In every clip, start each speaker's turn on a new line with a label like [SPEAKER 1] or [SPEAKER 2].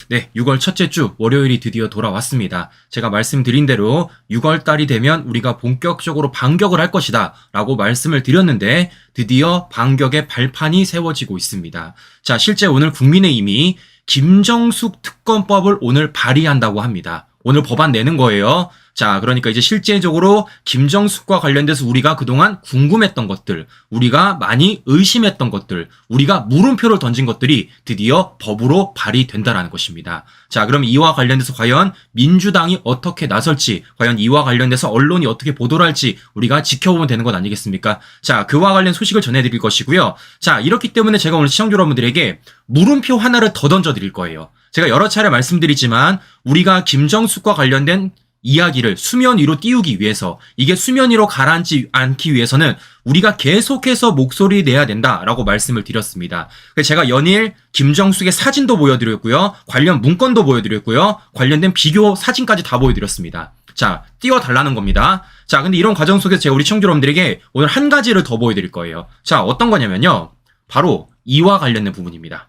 [SPEAKER 1] 네, 6월 첫째 주 월요일이 드디어 돌아왔습니다. 제가 말씀드린 대로 6월 달이 되면 우리가 본격적으로 반격을 할 것이다 라고 말씀을 드렸는데 드디어 반격의 발판이 세워지고 있습니다. 자, 실제 오늘 국민의힘이 김정숙 특검법을 오늘 발의한다고 합니다. 오늘 법안 내는 거예요. 자, 그러니까 이제 실제적으로 김정숙과 관련돼서 우리가 그동안 궁금했던 것들, 우리가 많이 의심했던 것들, 우리가 물음표를 던진 것들이 드디어 법으로 발의된다라는 것입니다. 자, 그럼 이와 관련돼서 과연 민주당이 어떻게 나설지, 과연 이와 관련돼서 언론이 어떻게 보도를 할지 우리가 지켜보면 되는 것 아니겠습니까? 자, 그와 관련 소식을 전해드릴 것이고요. 자, 이렇기 때문에 제가 오늘 시청자 여러분들에게 물음표 하나를 더 던져드릴 거예요. 제가 여러 차례 말씀드리지만 우리가 김정숙과 관련된 이야기를 수면 위로 띄우기 위해서, 이게 수면 위로 가라앉지 않기 위해서는 우리가 계속해서 목소리 내야 된다라고 말씀을 드렸습니다. 그래서 제가 연일 김정숙의 사진도 보여드렸고요, 관련 문건도 보여드렸고요, 관련된 비교 사진까지 다 보여드렸습니다. 자, 띄워달라는 겁니다. 자, 근데 이런 과정 속에서 제가 우리 시청자 여러분들에게 오늘 한 가지를 더 보여드릴 거예요. 자, 어떤 거냐면요, 바로 이와 관련된 부분입니다.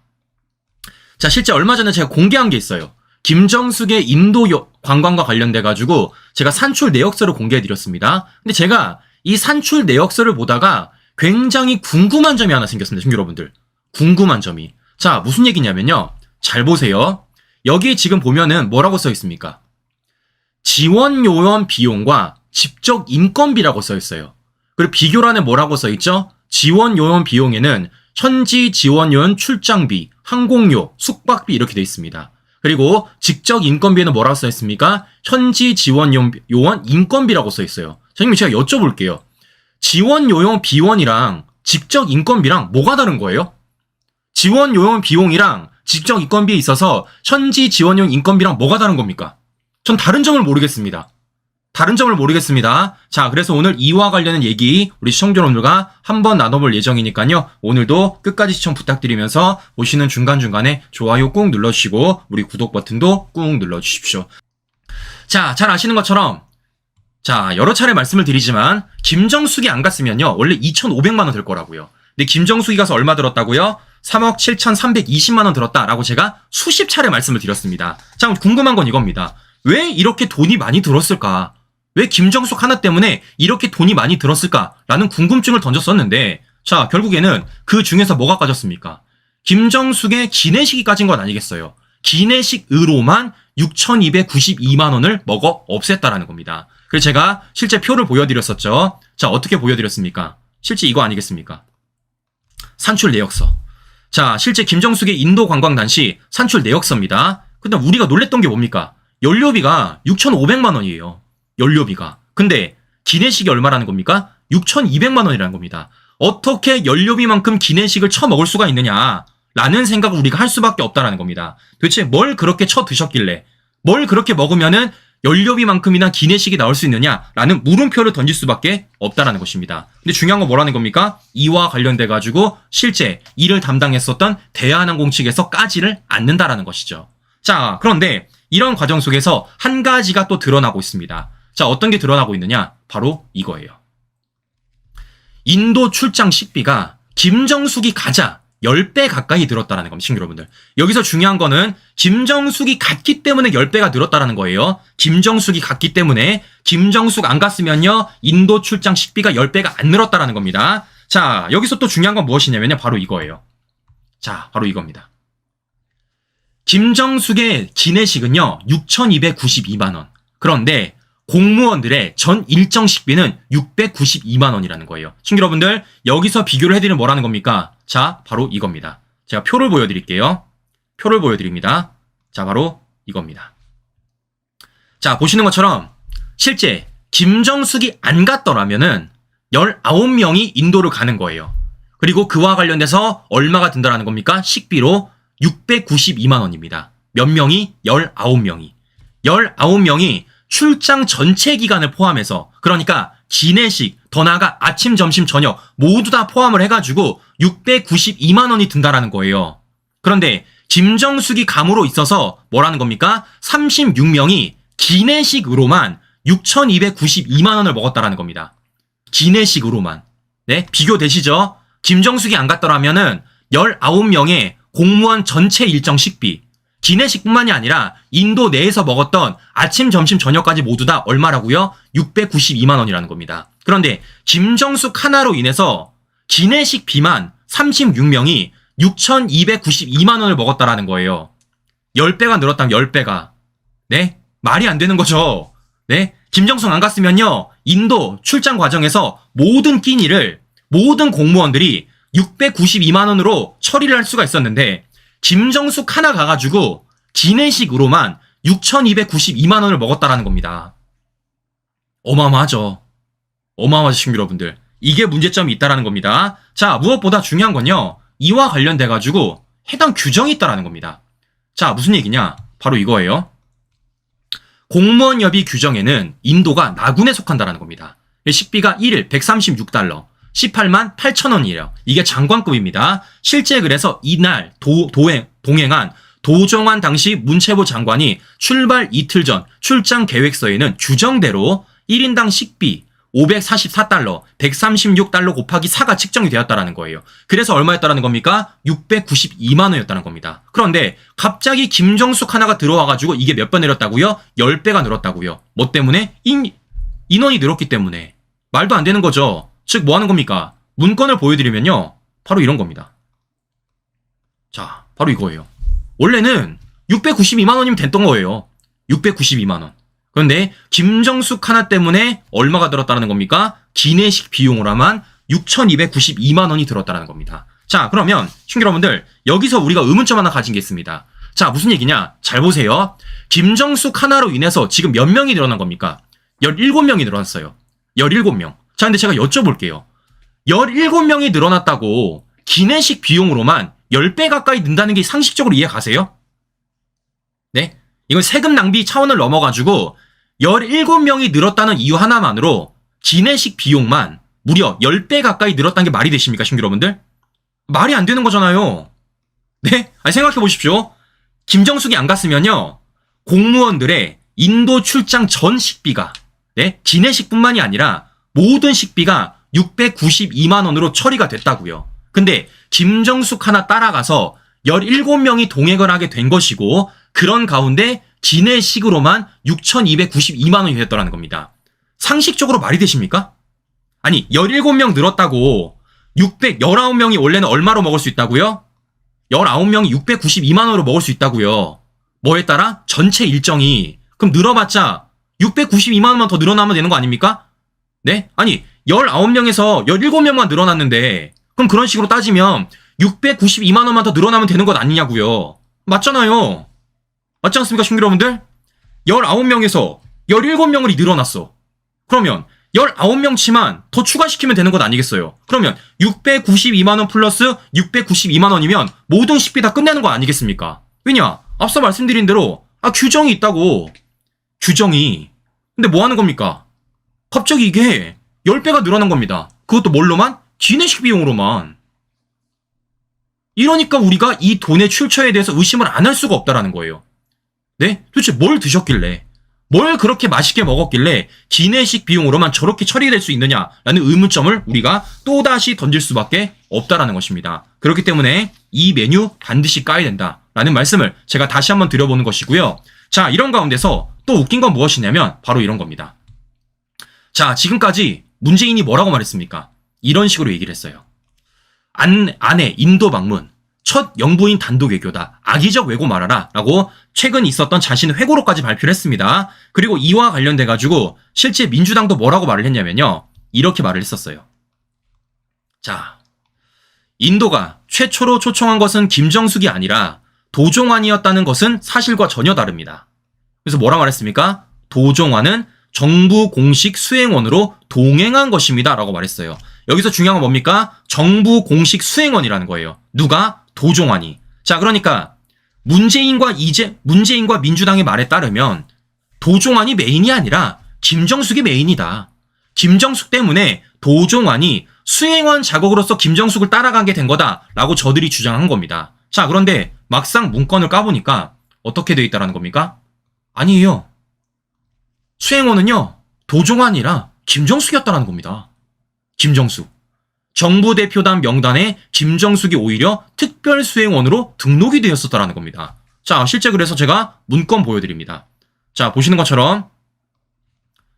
[SPEAKER 1] 자, 실제 얼마 전에 제가 공개한 게 있어요. 김정숙의 인도 관광과 관련돼가지고 제가 산출 내역서를 공개해드렸습니다. 근데 제가 이 산출 내역서를 보다가 굉장히 궁금한 점이 하나 생겼습니다. 시청자 여러분들. 궁금한 점이. 자, 무슨 얘기냐면요. 잘 보세요. 여기 지금 보면은 뭐라고 써 있습니까? 지원 요원 비용과 직접 인건비라고 써 있어요. 그리고 비교란에 뭐라고 써 있죠? 지원 요원 비용에는 현지 지원 요원 출장비, 항공료, 숙박비 이렇게 돼 있습니다. 그리고 직접 인건비에는 뭐라고 써 있습니까? 현지 지원 요원 인건비라고 써 있어요. 선생님, 제가 여쭤볼게요. 지원 요원 비원이랑 직접 인건비랑 뭐가 다른 거예요? 지원 요원 비용이랑 직접 인건비에 있어서 현지 지원 요원 인건비랑 뭐가 다른 겁니까? 전 다른 점을 모르겠습니다. 다른 점을 모르겠습니다. 자, 그래서 오늘 이와 관련된 얘기 우리 시청자 여러분들과 한번 나눠볼 예정이니까요. 오늘도 끝까지 시청 부탁드리면서 보시는 중간중간에 좋아요 꾹 눌러주시고 우리 구독 버튼도 꾹 눌러주십시오. 자, 잘 아시는 것처럼 자, 여러 차례 말씀을 드리지만 김정숙이 안 갔으면요, 원래 2,500만 원 들 거라고요. 근데 김정숙이 가서 얼마 들었다고요? 3억 7,320만 원 들었다라고 제가 수십 차례 말씀을 드렸습니다. 자, 궁금한 건 이겁니다. 왜 이렇게 돈이 많이 들었을까? 왜 김정숙 하나 때문에 이렇게 돈이 많이 들었을까라는 궁금증을 던졌었는데, 자, 결국에는 그 중에서 뭐가 까졌습니까? 김정숙의 기내식이 까진 건 아니겠어요. 기내식으로만 6,292만 원을 먹어 없앴다라는 겁니다. 그래서 제가 실제 표를 보여드렸었죠. 자, 어떻게 보여드렸습니까? 실제 이거 아니겠습니까? 산출 내역서. 자, 실제 김정숙의 인도 관광 당시 산출 내역서입니다. 근데 우리가 놀랬던 게 뭡니까? 연료비가 6,500만 원이에요. 연료비가. 근데 기내식이 얼마라는 겁니까? 6,200만 원이라는 겁니다. 어떻게 연료비만큼 기내식을 쳐먹을 수가 있느냐 라는 생각을 우리가 할 수밖에 없다는 겁니다. 도대체 뭘 그렇게 쳐 드셨길래, 뭘 그렇게 먹으면은 연료비만큼이나 기내식이 나올 수 있느냐라는 물음표를 던질 수밖에 없다는 것입니다. 근데 중요한 건 뭐라는 겁니까? 이와 관련돼 가지고 실제 이를 담당했었던 대한항공 측에서 까지를 않는다라는 것이죠. 자, 그런데 이런 과정 속에서 한 가지가 또 드러나고 있습니다. 자, 어떤 게 드러나고 있느냐? 바로 이거예요. 인도 출장 식비가 김정숙이 가자 10배 가까이 늘었다라는 겁니다. 친구 여러분들. 여기서 중요한 거는 김정숙이 갔기 때문에 10배가 늘었다라는 거예요. 김정숙이 갔기 때문에, 김정숙 안 갔으면요, 인도 출장 식비가 10배가 안 늘었다라는 겁니다. 자, 여기서 또 중요한 건 무엇이냐면요, 바로 이거예요. 자, 바로 이겁니다. 김정숙의 기내식은요 6,292만 원. 그런데 공무원들의 전 일정 식비는 692만 원이라는 거예요. 친구 여러분들, 여기서 비교를 해드리면 뭐라는 겁니까? 자, 바로 이겁니다. 제가 표를 보여드릴게요. 표를 보여드립니다. 자, 바로 이겁니다. 자, 보시는 것처럼 실제 김정숙이 안 갔더라면은 19명이 인도를 가는 거예요. 그리고 그와 관련돼서 얼마가 든다라는 겁니까? 식비로 692만 원입니다. 몇 명이? 19명이. 19명이 출장 전체 기간을 포함해서, 그러니까 기내식, 더 나아가 아침, 점심, 저녁 모두 다 포함을 해가지고 692만 원이 든다라는 거예요. 그런데 김정숙이 감으로 있어서 뭐라는 겁니까? 36명이 기내식으로만 6,292만 원을 먹었다라는 겁니다. 기내식으로만. 네, 비교되시죠? 김정숙이 안 갔더라면은 19명의 공무원 전체 일정 식비, 기내식뿐만이 아니라 인도 내에서 먹었던 아침, 점심, 저녁까지 모두 다 얼마라고요? 692만 원이라는 겁니다. 그런데 김정숙 하나로 인해서 기내식 비만 36명이 6,292만 원을 먹었다라는 거예요. 10배가 늘었다면 10배가. 네? 말이 안 되는 거죠. 네? 김정숙 안 갔으면요. 인도 출장 과정에서 모든 끼니를 모든 공무원들이 692만 원으로 처리를 할 수가 있었는데 김정숙 하나 가가지고 기내식으로만 6,292만 원을 먹었다라는 겁니다. 어마어마하죠. 어마어마하죠, 친구 여러분들. 이게 문제점이 있다라는 겁니다. 자, 무엇보다 중요한 건요. 이와 관련돼가지고 해당 규정이 있다라는 겁니다. 자, 무슨 얘기냐? 바로 이거예요. 공무원협의 규정에는 인도가 나군에 속한다라는 겁니다. 식비가 1일 136달러, 18만 8천 원이에요. 이게 장관급입니다. 실제 그래서 이날 동행한 도종환 당시 문체부 장관이 출발 이틀 전 출장 계획서에는 규정대로 1인당 식비 544달러, 136달러 곱하기 4가 측정이 되었다라는 거예요. 그래서 얼마였다라는 겁니까? 692만 원이었다는 겁니다. 그런데 갑자기 김정숙 하나가 들어와가지고 이게 몇 번 늘었다고요? 10배가 늘었다고요. 뭐 때문에? 인원이 늘었기 때문에. 말도 안 되는 거죠. 즉 뭐 하는 겁니까? 문건을 보여드리면요. 바로 이런 겁니다. 자, 바로 이거예요. 원래는 692만 원이면 됐던 거예요. 692만 원. 그런데 김정숙 하나 때문에 얼마가 들었다는 겁니까? 기내식 비용으로만 6,292만 원이 들었다는 겁니다. 자, 그러면 친구 여러분들 여기서 우리가 의문점 하나 가진 게 있습니다. 자, 무슨 얘기냐? 잘 보세요. 김정숙 하나로 인해서 지금 몇 명이 늘어난 겁니까? 17명이 늘어났어요. 17명. 자, 근데 제가 여쭤볼게요. 17명이 늘어났다고 기내식 비용으로만 10배 가까이 는다는 게 상식적으로 이해 가세요? 네? 이건 세금 낭비 차원을 넘어가지고 17명이 늘었다는 이유 하나만으로 기내식 비용만 무려 10배 가까이 늘었다는 게 말이 되십니까, 친구 여러분들? 말이 안 되는 거잖아요. 네? 아니, 생각해 보십시오. 김정숙이 안 갔으면요. 공무원들의 인도 출장 전 식비가, 네? 기내식뿐만이 아니라 모든 식비가 692만 원으로 처리가 됐다고요. 근데 김정숙 하나 따라가서 17명이 동행을 하게 된 것이고 그런 가운데 기내식으로만 6,292만 원이 됐더라는 겁니다. 상식적으로 말이 되십니까? 아니, 17명 늘었다고 619명이 원래는 얼마로 먹을 수 있다고요? 19명이 692만 원으로 먹을 수 있다고요. 뭐에 따라? 전체 일정이. 그럼 늘어봤자 692만 원만 더 늘어나면 되는 거 아닙니까? 네? 아니, 19명에서 17명만 늘어났는데 그럼 그런 식으로 따지면 692만 원만 더 늘어나면 되는 것 아니냐고요. 맞잖아요. 맞지 않습니까, 친구 여러분들? 19명에서 17명이 늘어났어. 그러면 19명치만 더 추가시키면 되는 것 아니겠어요? 그러면 692만 원 플러스 692만 원이면 모든 식비 다 끝내는 거 아니겠습니까? 왜냐? 앞서 말씀드린 대로 규정이 있다고. 규정이. 근데 뭐 하는 겁니까? 갑자기 이게 10배가 늘어난 겁니다. 그것도 뭘로만? 기내식 비용으로만. 이러니까 우리가 이 돈의 출처에 대해서 의심을 안 할 수가 없다라는 거예요. 네? 도대체 뭘 드셨길래, 뭘 그렇게 맛있게 먹었길래 기내식 비용으로만 저렇게 처리될 수 있느냐라는 의문점을 우리가 또다시 던질 수밖에 없다라는 것입니다. 그렇기 때문에 이 메뉴 반드시 까야 된다라는 말씀을 제가 다시 한번 드려보는 것이고요. 자, 이런 가운데서 또 웃긴 건 무엇이냐면 바로 이런 겁니다. 자, 지금까지 문재인이 뭐라고 말했습니까? 이런 식으로 얘기를 했어요. 아내 인도 방문, 첫 영부인 단독 외교다. 악의적 왜고 말아라. 라고 최근 있었던 자신의 회고록까지 발표를 했습니다. 그리고 이와 관련돼가지고 실제 민주당도 뭐라고 말을 했냐면요. 이렇게 말을 했었어요. 자, 인도가 최초로 초청한 것은 김정숙이 아니라 도종환이었다는 것은 사실과 전혀 다릅니다. 그래서 뭐라 말했습니까? 도종환은 정부 공식 수행원으로 동행한 것입니다. 라고 말했어요. 여기서 중요한 건 뭡니까? 정부 공식 수행원이라는 거예요. 누가? 도종환이. 자, 그러니까 문재인과 민주당의 말에 따르면 도종환이 메인이 아니라 김정숙이 메인이다. 김정숙 때문에 도종환이 수행원 자격으로서 김정숙을 따라가게 된 거다라고 저들이 주장한 겁니다. 자, 그런데 막상 문건을 까보니까 어떻게 되어 있다는 겁니까? 아니에요. 수행원은요, 도종환이라 김정숙이었다는 겁니다. 김정숙. 정부 대표단 명단에 김정숙이 오히려 특별 수행원으로 등록이 되었었다는 겁니다. 자, 실제 그래서 제가 문건 보여드립니다. 자, 보시는 것처럼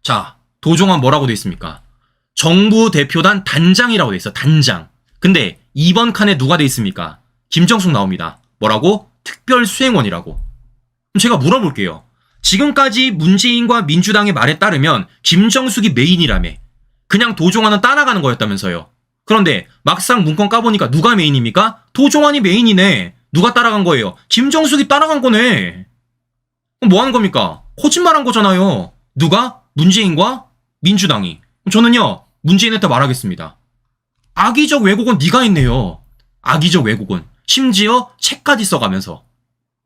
[SPEAKER 1] 자, 도종환 뭐라고 돼 있습니까? 정부 대표단 단장이라고 돼 있어. 단장. 근데 2번 칸에 누가 돼 있습니까? 김정숙 나옵니다. 뭐라고? 특별수행원이라고. 그럼 제가 물어볼게요. 지금까지 문재인과 민주당의 말에 따르면 김정숙이 메인이라며. 그냥 도종환은 따라가는 거였다면서요. 그런데 막상 문건 까보니까 누가 메인입니까? 도종환이 메인이네. 누가 따라간 거예요? 김정숙이 따라간 거네. 그럼 뭐 하는 겁니까? 거짓말한 거잖아요. 누가? 문재인과 민주당이. 저는요, 문재인한테 말하겠습니다. 악의적 왜곡은 네가 했네요. 악의적 왜곡은. 심지어 책까지 써가면서.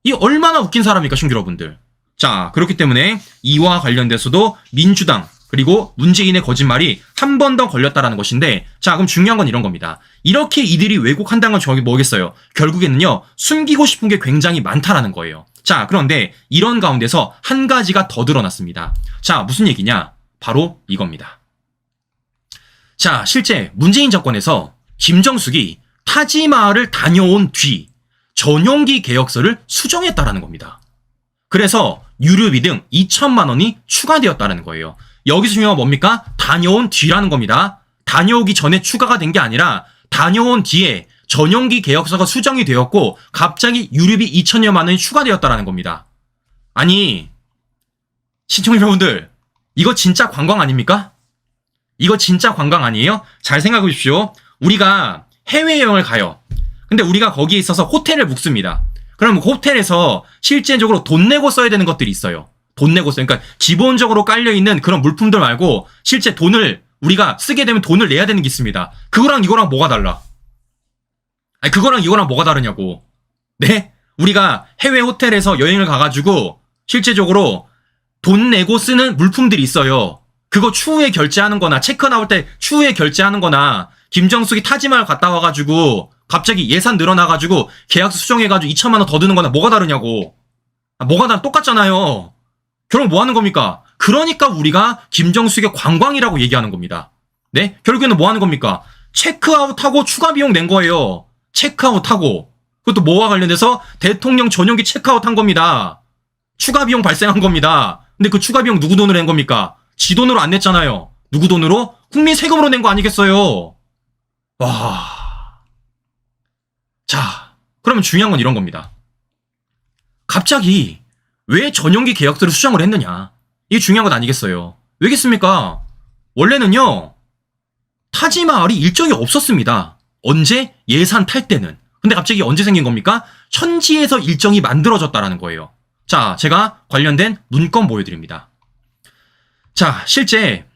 [SPEAKER 1] 이 얼마나 웃긴 사람입니까, 신규 여러분들. 자, 그렇기 때문에 이와 관련돼서도 민주당 그리고 문재인의 거짓말이 한 번 더 걸렸다라는 것인데, 자, 그럼 중요한 건 이런 겁니다. 이렇게 이들이 왜곡한다는 건 저기 뭐겠어요? 결국에는요, 숨기고 싶은 게 굉장히 많다라는 거예요. 자, 그런데 이런 가운데서 한 가지가 더 드러났습니다. 자, 무슨 얘기냐? 바로 이겁니다. 자, 실제 문재인 정권에서 김정숙이 타지마할을 다녀온 뒤 전용기 계약서를 수정했다라는 겁니다. 그래서 유류비 등 2천만 원이 추가되었다는 거예요. 여기서 중요한 건 뭡니까? 다녀온 뒤라는 겁니다. 다녀오기 전에 추가가 된 게 아니라 다녀온 뒤에 전용기 계약서가 수정이 되었고 갑자기 유류비 2천여만 원이 추가되었다는 겁니다. 아니, 시청자 여러분들, 이거 진짜 관광 아닙니까? 이거 진짜 관광 아니에요? 잘 생각해 보십시오. 우리가 해외여행을 가요. 근데 우리가 거기에 있어서 호텔을 묵습니다. 그럼 호텔에서 실제적으로 돈 내고 써야 되는 것들이 있어요. 돈 내고 써요. 그러니까 기본적으로 깔려있는 그런 물품들 말고 실제 돈을 우리가 쓰게 되면 돈을 내야 되는 게 있습니다. 그거랑 이거랑 뭐가 달라? 아니, 그거랑 이거랑 뭐가 다르냐고. 네? 우리가 해외 호텔에서 여행을 가가지고 실제적으로 돈 내고 쓰는 물품들이 있어요. 그거 추후에 결제하는 거나 체크 나올 때 추후에 결제하는 거나 김정숙이 타지마할 갔다 와가지고 갑자기 예산 늘어나가지고 계약서 수정해가지고 2천만 원 더 드는 거나 뭐가 다르냐고. 뭐가 다르 똑같잖아요. 결국 뭐 하는 겁니까? 그러니까 우리가 김정숙의 관광이라고 얘기하는 겁니다. 네? 결국에는 뭐 하는 겁니까? 체크아웃하고 추가 비용 낸 거예요. 체크아웃하고. 그것도 뭐와 관련돼서 대통령 전용기 체크아웃 한 겁니다. 추가 비용 발생한 겁니다. 근데 그 추가 비용 누구 돈으로 낸 겁니까? 지 돈으로 안 냈잖아요. 누구 돈으로? 국민 세금으로 낸 거 아니겠어요? 와. 자, 그러면 중요한 건 이런 겁니다. 갑자기 왜 전용기 계약서를 수정을 했느냐? 이게 중요한 건 아니겠어요? 왜겠습니까? 원래는요, 타지마할이 일정이 없었습니다. 언제? 예산 탈 때는. 근데 갑자기 언제 생긴 겁니까? 천지에서 일정이 만들어졌다라는 거예요. 자, 제가 관련된 문건 보여드립니다. 자, 실제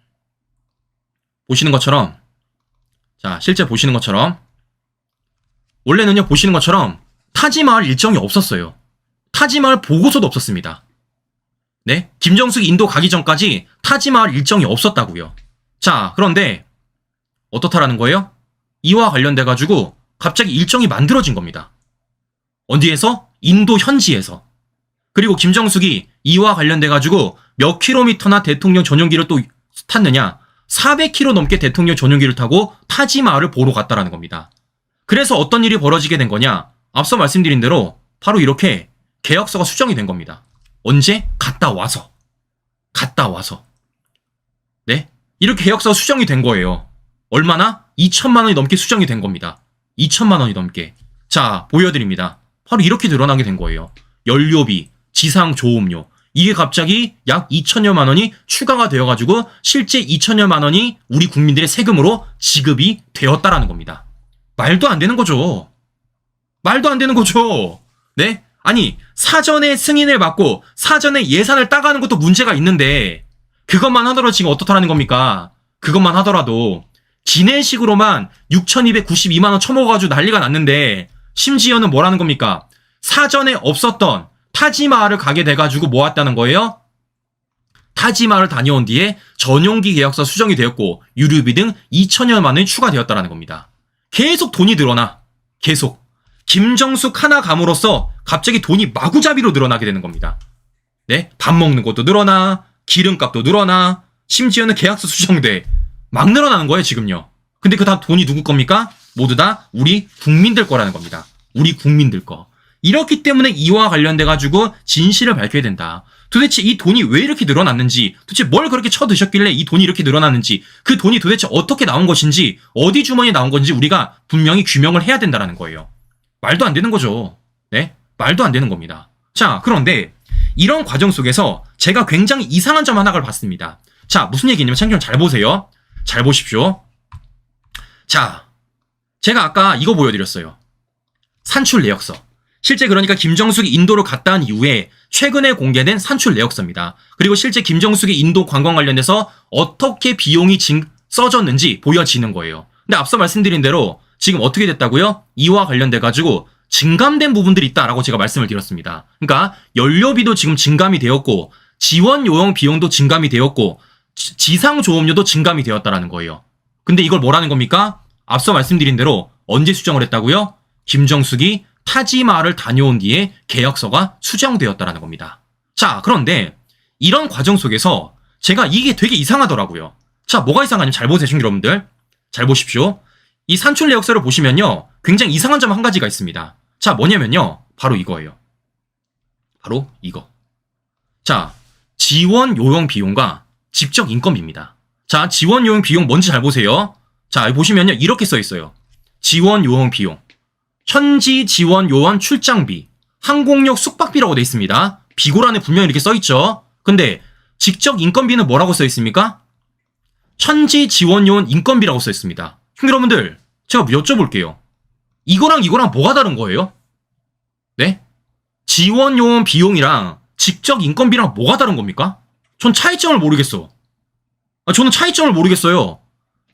[SPEAKER 1] 보시는 것처럼 원래는요, 보시는 것처럼 타지마할 일정이 없었어요. 타지마할 보고서도 없었습니다. 네? 김정숙이 인도 가기 전까지 타지마할 일정이 없었다고요. 자, 그런데 어떻다라는 거예요? 이와 관련돼가지고 갑자기 일정이 만들어진 겁니다. 어디에서? 인도 현지에서. 그리고 김정숙이 이와 관련돼가지고 몇 킬로미터나 대통령 전용기를 또 탔느냐? 400km 넘게 대통령 전용기를 타고 타지마할을 보러 갔다라는 겁니다. 그래서 어떤 일이 벌어지게 된 거냐? 앞서 말씀드린 대로 바로 이렇게 계약서가 수정이 된 겁니다. 언제? 갔다 와서. 네? 이렇게 계약서가 수정이 된 거예요. 얼마나? 2천만 원이 넘게 수정이 된 겁니다. 2천만 원이 넘게. 자, 보여드립니다. 바로 이렇게 드러나게 된 거예요. 연료비, 지상조업료. 이게 갑자기 약 2천여만 원이 추가가 되어가지고 실제 2천여만 원이 우리 국민들의 세금으로 지급이 되었다라는 겁니다. 말도 안 되는 거죠. 네? 아니, 사전에 승인을 받고 사전에 예산을 따가는 것도 문제가 있는데 그것만 하더라도 지금 어떻다라는 겁니까? 그것만 하더라도 기내식으로만 6,292만 원 처먹어가지고 난리가 났는데 심지어는 뭐라는 겁니까? 사전에 없었던 타지마할을 가게 돼가지고 모았다는 거예요? 타지마할을 다녀온 뒤에 전용기 계약서 수정이 되었고 유류비 등 2천여만 원이 추가되었다는 겁니다. 계속 돈이 늘어나. 계속. 김정숙 하나 감으로써 갑자기 돈이 마구잡이로 늘어나게 되는 겁니다. 네? 밥 먹는 것도 늘어나, 기름값도 늘어나, 심지어는 계약서 수정돼. 막 늘어나는 거예요, 지금요. 근데 그 다 돈이 누구 겁니까? 모두 다 우리 국민들 거라는 겁니다. 우리 국민들 거. 이렇기 때문에 이와 관련돼 가지고 진실을 밝혀야 된다. 도대체 이 돈이 왜 이렇게 늘어났는지, 도대체 뭘 그렇게 쳐드셨길래 이 돈이 이렇게 늘어났는지, 그 돈이 도대체 어떻게 나온 것인지, 어디 주머니에 나온 건지 우리가 분명히 규명을 해야 된다는 거예요. 말도 안 되는 거죠. 네? 말도 안 되는 겁니다. 자, 그런데 이런 과정 속에서 제가 굉장히 이상한 점 하나를 봤습니다. 자, 무슨 얘기냐면 창조님 잘 보세요. 잘 보십시오. 자, 제가 아까 이거 보여드렸어요. 산출 내역서. 실제 그러니까 김정숙이 인도를 갔다 온 이후에 최근에 공개된 산출 내역서입니다. 그리고 실제 김정숙이 인도 관광 관련해서 어떻게 비용이 써졌는지 보여지는 거예요. 근데 앞서 말씀드린 대로 지금 어떻게 됐다고요? 이와 관련돼 가지고 증감된 부분들이 있다라고 제가 말씀을 드렸습니다. 그러니까 연료비도 지금 증감이 되었고 지원 요용 비용도 증감이 되었고 지상 조업료도 증감이 되었다라는 거예요. 근데 이걸 뭐라는 겁니까? 앞서 말씀드린 대로 언제 수정을 했다고요? 김정숙이 타지마할을 다녀온 뒤에 계약서가 수정되었다라는 겁니다. 자, 그런데 이런 과정 속에서 제가 이게 되게 이상하더라고요. 자, 뭐가 이상하냐면 잘 보세요, 여러분들. 잘 보십시오. 이 산출 내역서를 보시면요. 굉장히 이상한 점 한 가지가 있습니다. 자, 뭐냐면요. 바로 이거예요. 바로 이거. 자, 지원 요용 비용과 직접 인건비입니다. 자, 지원 요용 비용 뭔지 잘 보세요. 자, 여기 보시면요. 이렇게 써 있어요. 지원 요용 비용. 현지 지원 요원 출장비, 항공력 숙박비라고 돼 있습니다. 비고란에 분명히 이렇게 써 있죠. 근데 직접 인건비는 뭐라고 써 있습니까? 현지 지원 요원 인건비라고 써 있습니다. 여러분들, 제가 여쭤볼게요. 이거랑 뭐가 다른 거예요? 네? 지원 요원 비용이랑 직접 인건비랑 뭐가 다른 겁니까? 전 차이점을 모르겠어. 저는 차이점을 모르겠어요.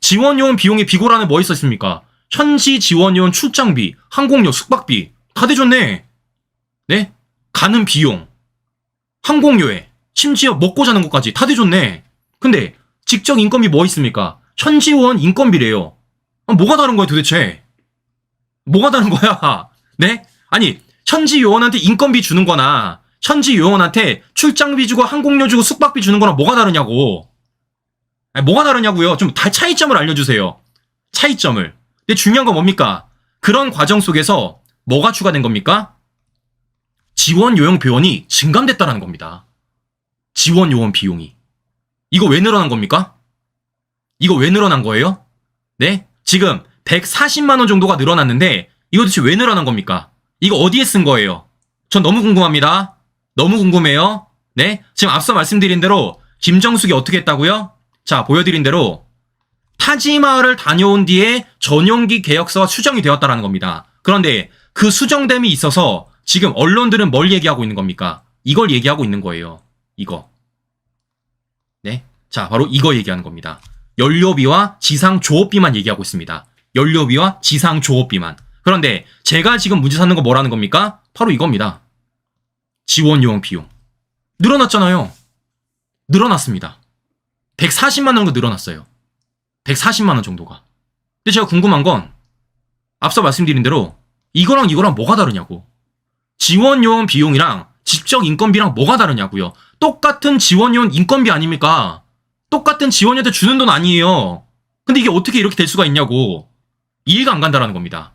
[SPEAKER 1] 지원 요원 비용의 비고란에 뭐 있어 있습니까? 현지 지원 요원 출장비, 항공료, 숙박비 다 대줬네. 네? 가는 비용, 항공료에 심지어 먹고 자는 것까지 다 대줬네. 근데 직접 인건비 뭐 있습니까? 현지 요원 인건비래요. 뭐가 다른 거야 도대체? 뭐가 다른 거야? 네? 아니 현지 요원한테 인건비 주는 거나 현지 요원한테 출장비 주고 항공료 주고 숙박비 주는 거랑 뭐가 다르냐고. 뭐가 다르냐고요? 좀 다 차이점을 알려주세요. 차이점을. 근데 중요한 건 뭡니까? 그런 과정 속에서 뭐가 추가된 겁니까? 지원 요용 비용이 증감됐다는 겁니다. 지원 요원 비용이. 이거 왜 늘어난 겁니까? 이거 왜 늘어난 거예요? 네? 지금 140만 원 정도가 늘어났는데 이거 도대체 왜 늘어난 겁니까? 이거 어디에 쓴 거예요? 전 너무 궁금합니다. 너무 궁금해요. 네? 지금 앞서 말씀드린 대로 김정숙이 어떻게 했다고요? 자, 보여드린 대로 타지마할을 다녀온 뒤에 전용기 계약서가 수정이 되었다는 겁니다. 그런데 그 수정됨이 있어서 지금 언론들은 뭘 얘기하고 있는 겁니까? 이걸 얘기하고 있는 거예요. 이거. 네? 자, 바로 이거 얘기하는 겁니다. 연료비와 지상 조업비만 얘기하고 있습니다. 연료비와 지상 조업비만. 그런데 제가 지금 문제 삼는 거 뭐라는 겁니까? 바로 이겁니다. 지원 요원 비용. 늘어났잖아요. 늘어났습니다. 140만 원 정도 늘어났어요. 140만 원 정도가. 근데 제가 궁금한 건 앞서 말씀드린 대로 이거랑 뭐가 다르냐고. 지원 요원 비용이랑 직접 인건비랑 뭐가 다르냐고요. 똑같은 지원 요원 인건비 아닙니까? 똑같은 지원료한테 주는 돈 아니에요. 근데 이게 어떻게 이렇게 될 수가 있냐고. 이해가 안 간다라는 겁니다.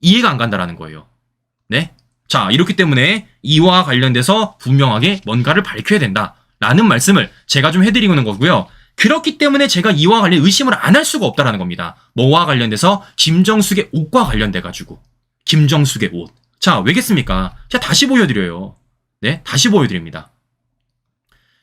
[SPEAKER 1] 이해가 안 간다라는 거예요. 네? 자, 이렇기 때문에 이와 관련돼서 분명하게 뭔가를 밝혀야 된다라는 말씀을 제가 좀 해드리고 있는 거고요. 그렇기 때문에 제가 이와 관련 의심을 안 할 수가 없다라는 겁니다. 뭐와 관련돼서? 김정숙의 옷과 관련돼가지고. 김정숙의 옷. 자, 왜겠습니까? 제가 다시 보여드려요. 네? 다시 보여드립니다.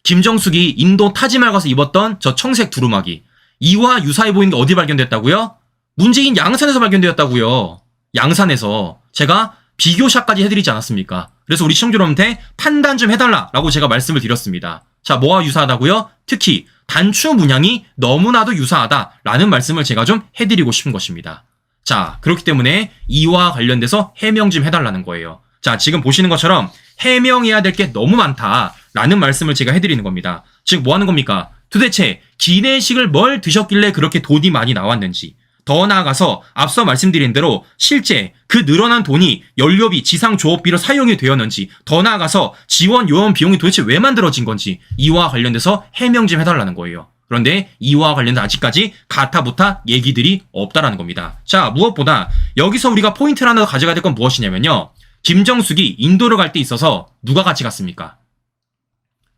[SPEAKER 1] 김정숙이 인도 타지마할 가서 입었던 저 청색 두루마기. 이와 유사해 보이는 게 어디 발견됐다고요? 문재인 양산에서 발견되었다고요. 양산에서. 제가 비교샷까지 해드리지 않았습니까? 그래서 우리 시청자 여러분한테 판단 좀 해달라라고 제가 말씀을 드렸습니다. 자, 뭐와 유사하다고요? 특히 단추 문양이 너무나도 유사하다라는 말씀을 제가 좀 해드리고 싶은 것입니다. 자, 그렇기 때문에 이와 관련돼서 해명 좀 해달라는 거예요. 자, 지금 보시는 것처럼 해명해야 될 게 너무 많다라는 말씀을 제가 해드리는 겁니다. 즉, 뭐 하는 겁니까? 도대체 기내식을 뭘 드셨길래 그렇게 돈이 많이 나왔는지, 더 나아가서 앞서 말씀드린 대로 실제 그 늘어난 돈이 연료비, 지상 조업비로 사용이 되었는지, 더 나아가서 지원 요원 비용이 도대체 왜 만들어진 건지 이와 관련돼서 해명 좀 해달라는 거예요. 그런데 이와 관련해서 아직까지 가타부타 얘기들이 없다라는 겁니다. 자, 무엇보다 여기서 우리가 포인트를 하나 더 가져가야 될 건 무엇이냐면요. 김정숙이 인도를 갈 때 있어서 누가 같이 갔습니까?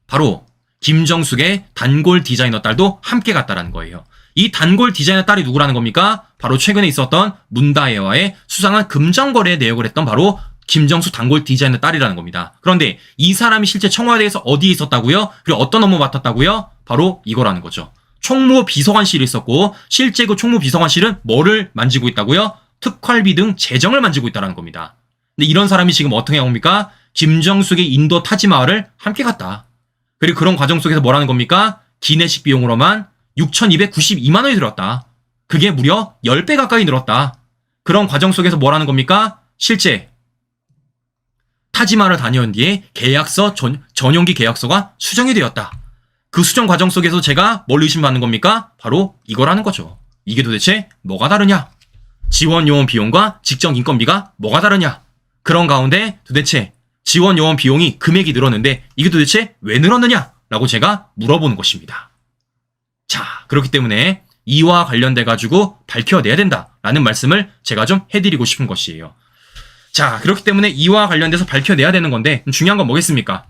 [SPEAKER 1] 바로 김정숙의 단골 디자이너 딸도 함께 갔다라는 거예요. 이 단골 디자이너 딸이 누구라는 겁니까? 바로 최근에 있었던 문다혜와의 수상한 금전거래에 내역을 했던 바로 김정숙 단골 디자이너 딸이라는 겁니다. 그런데 이 사람이 실제 청와대에서 어디에 있었다고요? 그리고 어떤 업무 맡았다고요? 바로 이거라는 거죠. 총무 비서관실이 있었고 실제 그 총무 비서관실은 뭐를 만지고 있다고요? 특활비 등 재정을 만지고 있다는 겁니다. 근데 이런 사람이 지금 어떻게 합니까? 김정숙의 인도 타지마할을 함께 갔다. 그리고 그런 과정 속에서 뭐라는 겁니까? 기내식 비용으로만 6,292만 원이 들었다. 그게 무려 10배 가까이 늘었다. 그런 과정 속에서 뭐라는 겁니까? 실제 타지마할을 다녀온 뒤에 계약서, 전용기 계약서가 수정이 되었다. 그 수정 과정 속에서 제가 뭘 의심받는 겁니까? 바로 이거라는 거죠. 이게 도대체 뭐가 다르냐? 지원요원 비용과 직접 인건비가 뭐가 다르냐? 그런 가운데 도대체 지원요원 비용이 금액이 늘었는데 이게 도대체 왜 늘었느냐? 라고 제가 물어보는 것입니다. 자, 그렇기 때문에 이와 관련돼 가지고 밝혀내야 된다라는 말씀을 제가 좀 해드리고 싶은 것이에요. 자, 그렇기 때문에 이와 관련돼서 밝혀내야 되는 건데 중요한 건 뭐겠습니까?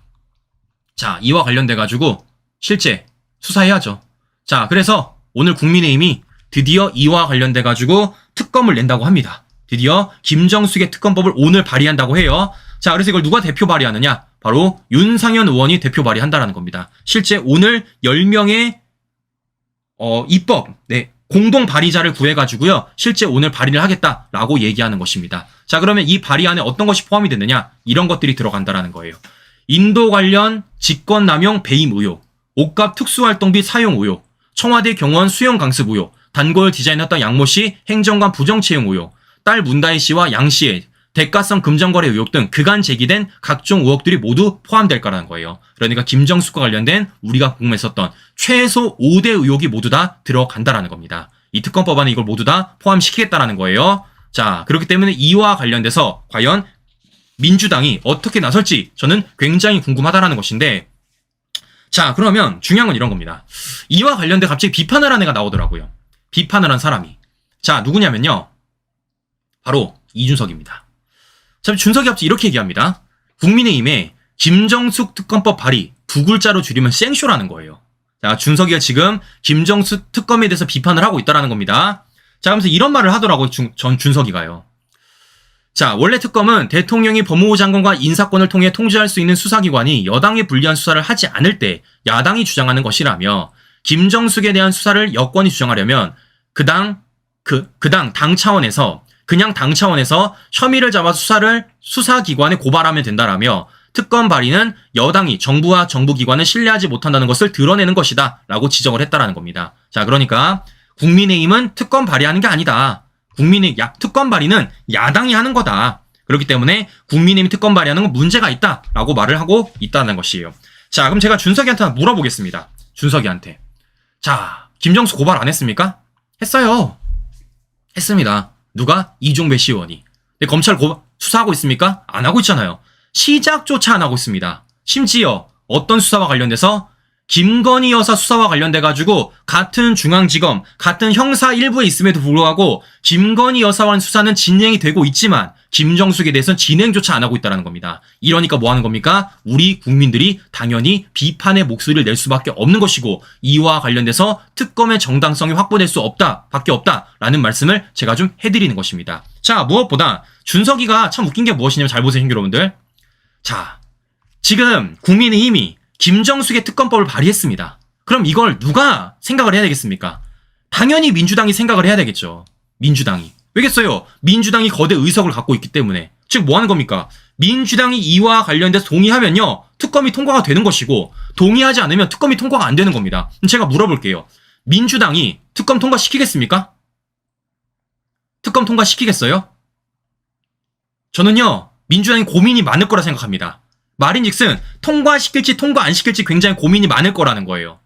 [SPEAKER 1] 자, 이와 관련돼 가지고 실제 수사해야죠. 자, 그래서 오늘 국민의힘이 드디어 이와 관련돼 가지고 특검을 낸다고 합니다. 드디어 김정숙의 특검법을 오늘 발의한다고 해요. 자, 그래서 이걸 누가 대표 발의하느냐? 바로 윤상현 의원이 대표 발의한다라는 겁니다. 실제 오늘 10명의 입법, 공동 발의자를 구해가지고요. 실제 오늘 발의를 하겠다라고 얘기하는 것입니다. 자, 그러면 이 발의 안에 어떤 것이 포함이 되느냐? 이런 것들이 들어간다라는 거예요. 인도 관련 직권남용 배임 의혹, 옷값 특수활동비 사용 의혹, 청와대 경호원 수용 강습 의혹, 단골 디자이너였던 양모 씨 행정관 부정 채용 의혹, 딸 문다혜 씨와 양 씨의 대가성 금전거래 의혹 등 그간 제기된 각종 의혹들이 모두 포함될 거라는 거예요. 그러니까 김정숙과 관련된 우리가 궁금했었던 최소 5대 의혹이 모두 다 들어간다라는 겁니다. 이 특검법안에 이걸 모두 다 포함시키겠다라는 거예요. 자, 그렇기 때문에 이와 관련돼서 과연 민주당이 어떻게 나설지 저는 굉장히 궁금하다라는 것인데, 자, 그러면 중요한 건 이런 겁니다. 이와 관련돼 갑자기 비판을 한 애가 나오더라고요. 비판을 한 사람이. 자, 누구냐면요. 바로 이준석입니다. 자, 준석이 갑자기 이렇게 얘기합니다. 국민의힘에 김정숙 특검법 발의 두 글자로 줄이면 생쇼라는 거예요. 자, 준석이가 지금 김정숙 특검에 대해서 비판을 하고 있다라는 겁니다. 자, 그러면서 이런 말을 하더라고요. 준석이가요. 자, 원래 특검은 대통령이 법무부 장관과 인사권을 통해 통제할 수 있는 수사기관이 여당에 불리한 수사를 하지 않을 때 야당이 주장하는 것이라며, 김정숙에 대한 수사를 여권이 주장하려면 당 차원에서 그냥 당 차원에서 혐의를 잡아 수사기관에 고발하면 된다라며, 특검 발의는 여당이 정부와 정부기관을 신뢰하지 못한다는 것을 드러내는 것이다 라고 지적을 했다라는 겁니다. 자, 그러니까 국민의힘은 특검 발의하는 게 아니다. 특검 발의는 야당이 하는 거다. 그렇기 때문에 국민의힘이 특검 발의하는 건 문제가 있다 라고 말을 하고 있다는 것이에요. 자, 그럼 제가 준석이한테 물어보겠습니다. 준석이한테. 자, 김정숙 고발 안 했습니까? 했어요. 했습니다. 누가? 이종배 시의원이. 근데 검찰 수사하고 있습니까? 안 하고 있잖아요. 시작조차 안 하고 있습니다. 심지어 어떤 수사와 관련돼서 김건희 여사 수사와 관련돼가지고 같은 중앙지검, 같은 형사 일부에 있음에도 불구하고 김건희 여사와는 수사는 진행이 되고 있지만 김정숙에 대해서는 진행조차 안 하고 있다는 겁니다. 이러니까 뭐 하는 겁니까? 우리 국민들이 당연히 비판의 목소리를 낼 수밖에 없는 것이고, 이와 관련돼서 특검의 정당성이 확보될 수 밖에 없다라는 말씀을 제가 좀 해드리는 것입니다. 자, 무엇보다 준석이가 참 웃긴 게 무엇이냐면, 잘 보세요, 여러분들. 자, 지금 국민의힘이 김정숙의 특검법을 발의했습니다. 그럼 이걸 누가 생각을 해야 되겠습니까? 당연히 민주당이 생각을 해야 되겠죠. 민주당이. 왜겠어요? 민주당이 거대 의석을 갖고 있기 때문에. 즉 뭐 하는 겁니까? 민주당이 이와 관련돼서 동의하면요, 특검이 통과가 되는 것이고, 동의하지 않으면 특검이 통과가 안 되는 겁니다. 제가 물어볼게요. 민주당이 특검 통과시키겠습니까? 특검 통과시키겠어요? 저는요, 민주당이 고민이 많을 거라 생각합니다. 말인즉슨 통과시킬지 통과 안 시킬지 굉장히 고민이 많을 거라는 거예요.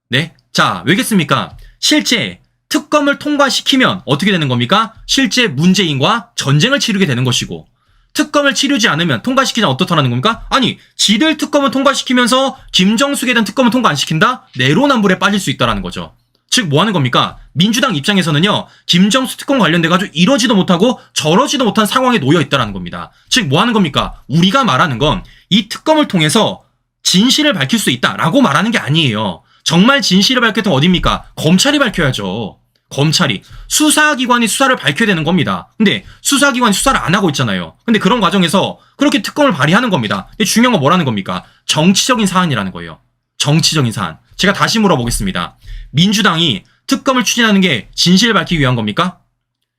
[SPEAKER 1] 네? 자, 왜겠습니까? 실제 특검을 통과시키면 어떻게 되는 겁니까? 실제 문재인과 전쟁을 치르게 되는 것이고, 특검을 치르지 않으면, 통과시키지 않으면 어떻다는 겁니까? 아니, 지들 특검을 통과시키면서 김정숙에 대한 특검을 통과 안 시킨다? 내로남불에 빠질 수 있다는 거죠. 즉 뭐 하는 겁니까? 민주당 입장에서는요, 김정수 특검 관련돼가지고 이러지도 못하고 저러지도 못한 상황에 놓여 있다라는 겁니다. 즉 뭐 하는 겁니까? 우리가 말하는 건 이 특검을 통해서 진실을 밝힐 수 있다라고 말하는 게 아니에요. 정말 진실을 밝혔던 어딥니까? 검찰이 밝혀야죠. 검찰이. 수사기관이 수사를 밝혀야 되는 겁니다. 근데 수사기관이 수사를 안 하고 있잖아요. 근데 그런 과정에서 그렇게 특검을 발의하는 겁니다. 근데 중요한 건 뭐라는 겁니까? 정치적인 사안이라는 거예요. 정치적인 사안. 제가 다시 물어보겠습니다. 민주당이 특검을 추진하는 게 진실을 밝히기 위한 겁니까?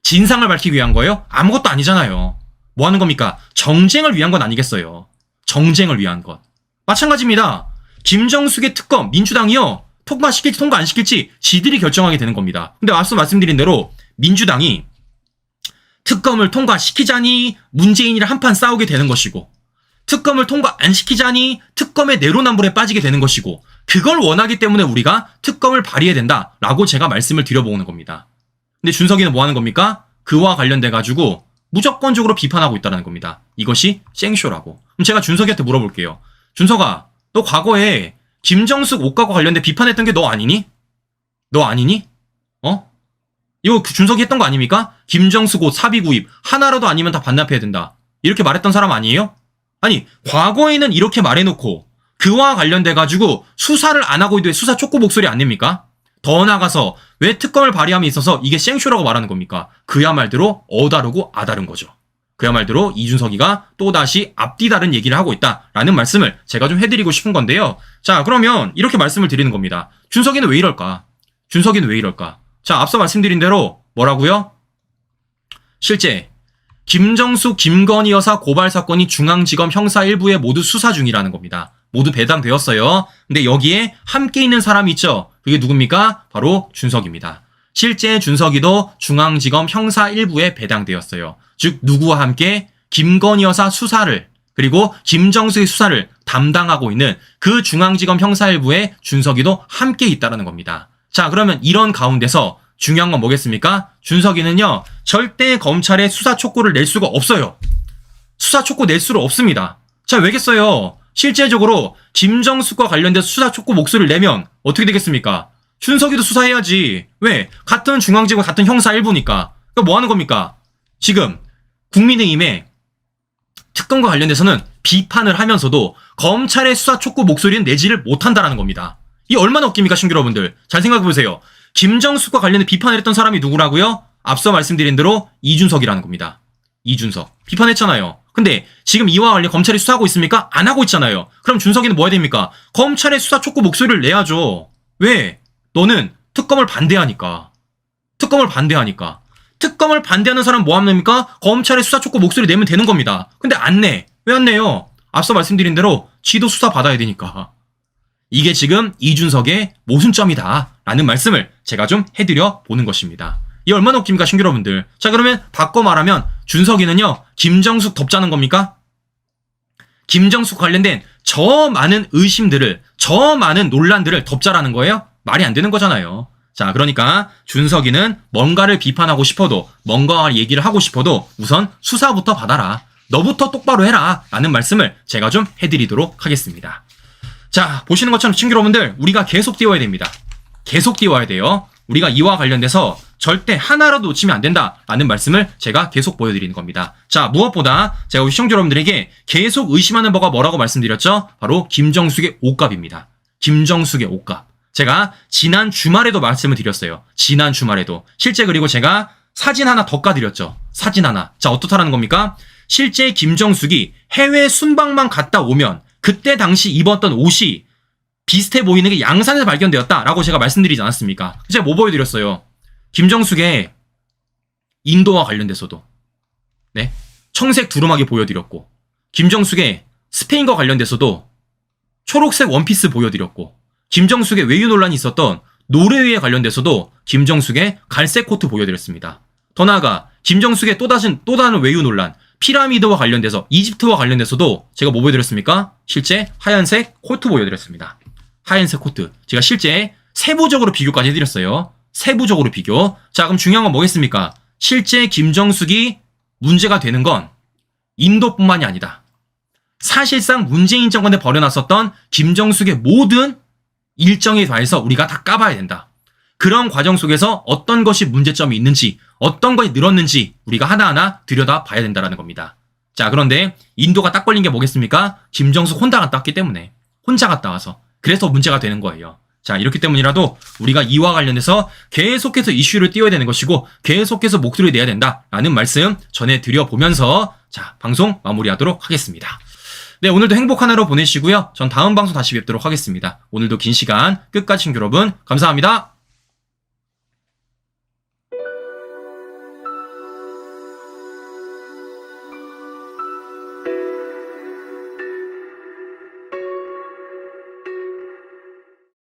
[SPEAKER 1] 진상을 밝히기 위한 거예요? 아무것도 아니잖아요. 뭐 하는 겁니까? 정쟁을 위한 건 아니겠어요. 정쟁을 위한 것. 마찬가지입니다. 김정숙의 특검, 민주당이요, 통과시킬지 통과 안 시킬지 지들이 결정하게 되는 겁니다. 근데 앞서 말씀드린 대로 민주당이 특검을 통과시키자니 문재인이랑 한판 싸우게 되는 것이고, 특검을 통과 안 시키자니 특검의 내로남불에 빠지게 되는 것이고, 그걸 원하기 때문에 우리가 특검을 발의해야 된다라고 제가 말씀을 드려보는 겁니다. 근데 준석이는 뭐 하는 겁니까? 그와 관련돼가지고 무조건적으로 비판하고 있다는 겁니다. 이것이 생쇼라고. 그럼 제가 준석이한테 물어볼게요. 준석아, 너 과거에 김정숙 옷가과 관련돼 비판했던 게 너 아니니? 너 아니니? 이거 준석이 했던 거 아닙니까? 김정숙 옷 사비 구입 하나라도 아니면 다 반납해야 된다. 이렇게 말했던 사람 아니에요? 아니, 과거에는 이렇게 말해놓고 그와 관련돼가지고 수사를 안 하고 있는데 수사 촉구 목소리 아닙니까? 더 나아가서 왜 특검을 발의함에 있어서 이게 생쇼라고 말하는 겁니까? 그야말로 어다르고 아다른 거죠. 그야말로 이준석이가 또다시 앞뒤 다른 얘기를 하고 있다라는 말씀을 제가 좀 해드리고 싶은 건데요. 자, 그러면 이렇게 말씀을 드리는 겁니다. 준석이는 왜 이럴까? 준석이는 왜 이럴까? 자, 앞서 말씀드린 대로 뭐라고요? 실제 김정숙, 김건희 여사 고발 사건이 중앙지검 형사 1부에 모두 수사 중이라는 겁니다. 모두 배당되었어요. 근데 여기에 함께 있는 사람이 있죠. 그게 누굽니까? 바로 준석입니다. 실제 준석이도 중앙지검 형사 1부에 배당되었어요. 즉 누구와 함께 김건희 여사 수사를, 그리고 김정숙의 수사를 담당하고 있는 그 중앙지검 형사 1부에 준석이도 함께 있다는 겁니다. 자, 그러면 이런 가운데서 중요한 건 뭐겠습니까? 준석이는요, 절대 검찰에 수사 촉구를 낼 수가 없어요. 수사 촉구 낼 수가 없습니다. 자, 왜겠어요? 실제적으로 김정숙과 관련돼서 수사 촉구 목소리를 내면 어떻게 되겠습니까? 준석이도 수사해야지. 왜? 같은 중앙지검 같은 형사 1부니까. 그러니까 뭐 하는 겁니까? 지금 국민의힘의 특검과 관련돼서는 비판을 하면서도 검찰의 수사 촉구 목소리는 내지를 못한다라는 겁니다. 이 얼마나 웃깁니까, 신규 여러분들? 잘 생각해보세요. 김정숙과 관련해 비판을 했던 사람이 누구라고요? 앞서 말씀드린 대로 이준석이라는 겁니다. 이준석. 비판했잖아요. 근데 지금 이와 관련 검찰이 수사하고 있습니까? 안 하고 있잖아요. 그럼 준석이는 뭐 해야 됩니까? 검찰의 수사 촉구 목소리를 내야죠. 왜? 너는 특검을 반대하니까. 특검을 반대하니까. 특검을 반대하는 사람 뭐 합니까? 검찰의 수사 촉구 목소리 내면 되는 겁니다. 근데 안 내. 왜 안 내요? 앞서 말씀드린 대로 지도 수사 받아야 되니까. 이게 지금 이준석의 모순점이다 라는 말씀을 제가 좀 해드려 보는 것입니다. 이 얼마나 웃깁니까, 신규 여러분들? 자, 그러면 바꿔 말하면 준석이는요, 김정숙 덮자는 겁니까? 김정숙 관련된 저 많은 의심들을, 저 많은 논란들을 덮자라는 거예요? 말이 안 되는 거잖아요. 자, 그러니까 준석이는 뭔가를 비판하고 싶어도, 뭔가 얘기를 하고 싶어도 우선 수사부터 받아라. 너부터 똑바로 해라 라는 말씀을 제가 좀 해드리도록 하겠습니다. 자, 보시는 것처럼 친구 여러분들, 우리가 계속 띄워야 됩니다. 계속 띄워야 돼요. 우리가 이와 관련돼서 절대 하나라도 놓치면 안 된다라는 말씀을 제가 계속 보여드리는 겁니다. 자, 무엇보다 제가 우리 시청자 여러분들에게 계속 의심하는 바가 뭐라고 말씀드렸죠? 바로 김정숙의 옷값입니다. 김정숙의 옷값. 제가 지난 주말에도 말씀을 드렸어요. 지난 주말에도. 실제 그리고 제가 사진 하나 더 까드렸죠. 사진 하나. 자, 어떻다라는 겁니까? 실제 김정숙이 해외 순방만 갔다 오면 그때 당시 입었던 옷이 비슷해 보이는 게 양산에서 발견되었다라고 제가 말씀드리지 않았습니까? 제가 뭐 보여드렸어요? 김정숙의 인도와 관련돼서도 네, 청색 두루마기 보여드렸고, 김정숙의 스페인과 관련돼서도 초록색 원피스 보여드렸고, 김정숙의 외유 논란이 있었던 노르웨이에 관련돼서도 김정숙의 갈색 코트 보여드렸습니다. 더 나아가 김정숙의 또 다른 외유 논란, 피라미드와 관련돼서, 이집트와 관련돼서도 제가 뭐 보여드렸습니까? 실제 하얀색 코트 보여드렸습니다. 하얀색 코트. 제가 실제 세부적으로 비교까지 해드렸어요. 세부적으로 비교. 자, 그럼 중요한 건 뭐겠습니까? 실제 김정숙이 문제가 되는 건 인도뿐만이 아니다. 사실상 문재인 정권에 벌여놨었던 김정숙의 모든 일정에 대해서 우리가 다 까봐야 된다. 그런 과정 속에서 어떤 것이 문제점이 있는지, 어떤 것이 늘었는지 우리가 하나하나 들여다 봐야 된다는 겁니다. 자, 그런데 인도가 딱 걸린 게 뭐겠습니까? 김정숙 혼자 갔다 왔기 때문에. 혼자 갔다 와서. 그래서 문제가 되는 거예요. 자, 이렇기 때문이라도 우리가 이와 관련해서 계속해서 이슈를 띄워야 되는 것이고 계속해서 목소리를 내야 된다라는 말씀 전해드려 보면서 자, 방송 마무리하도록 하겠습니다. 네, 오늘도 행복한 하루 보내시고요. 전 다음 방송 다시 뵙도록 하겠습니다. 오늘도 긴 시간 끝까지 시청해 주신 여러분 감사합니다.